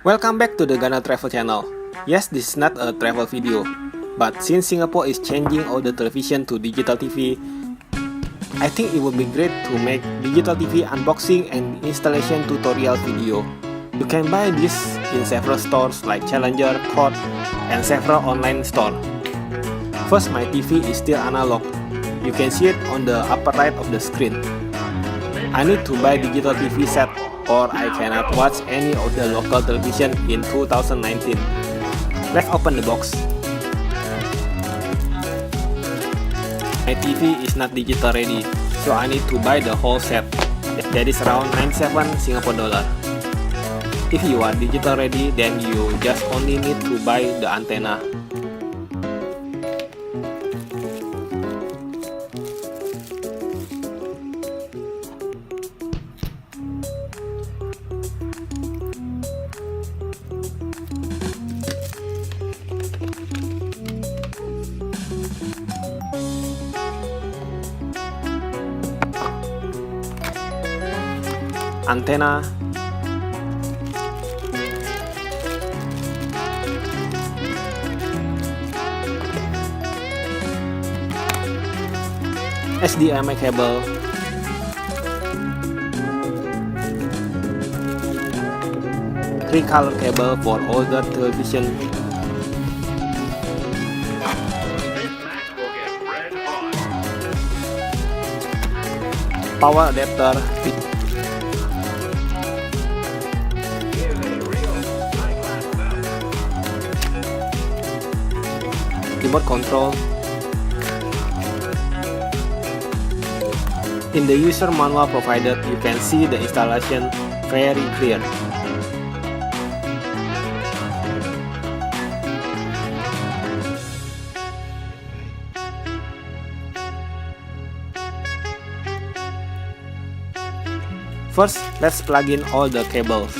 Welcome back to the Ghana Travel Channel. Yes, this is not a travel video, but since Singapore is changing all the television to digital TV, I think it would be great to make digital TV unboxing and installation tutorial video. You can buy this in several stores like Challenger, Court, and several online stores. First, my TV is still analog. You can see it on the upper right of the screen. I need to buy digital TV set or I cannot watch any of the local television in 2019. Let's open the box. My TV is not digital ready, so I need to buy the whole set. That is around 97 Singapore dollar. If you are digital ready, then you just only need to buy the antenna. Antenna, HDMI cable, three-color cable for older television, power adapter, remote control. In the user manual provided, you can see the installation very clear. First, let's plug in all the cables.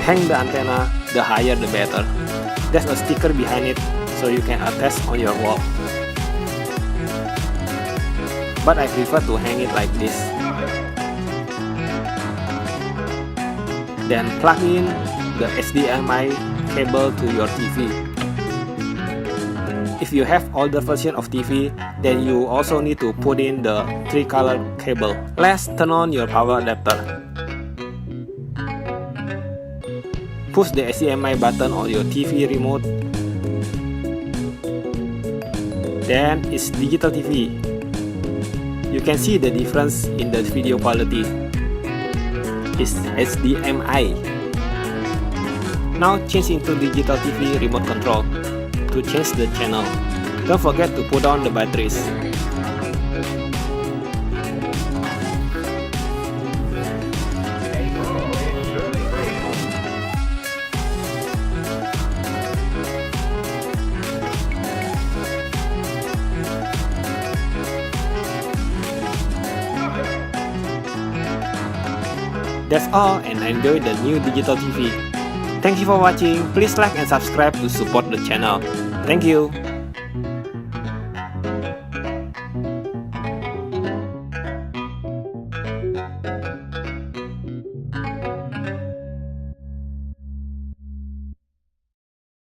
Hang the antenna, the higher the better. There's a sticker behind it, so you can attach on your wall. But I prefer to hang it like this. Then plug in the HDMI cable to your TV. If you have older version of TV, then you also need to put in the three-color cable. Let's turn on your power adapter. Push the HDMI button on your TV remote. Then it's digital TV. You can see the difference in the video quality. It's HDMI. Now change into digital TV remote control. To change the channel, don't forget to put on the batteries. That's all, and enjoy the new digital TV. Thank you for watching. Please like and subscribe to support the channel. Thank you.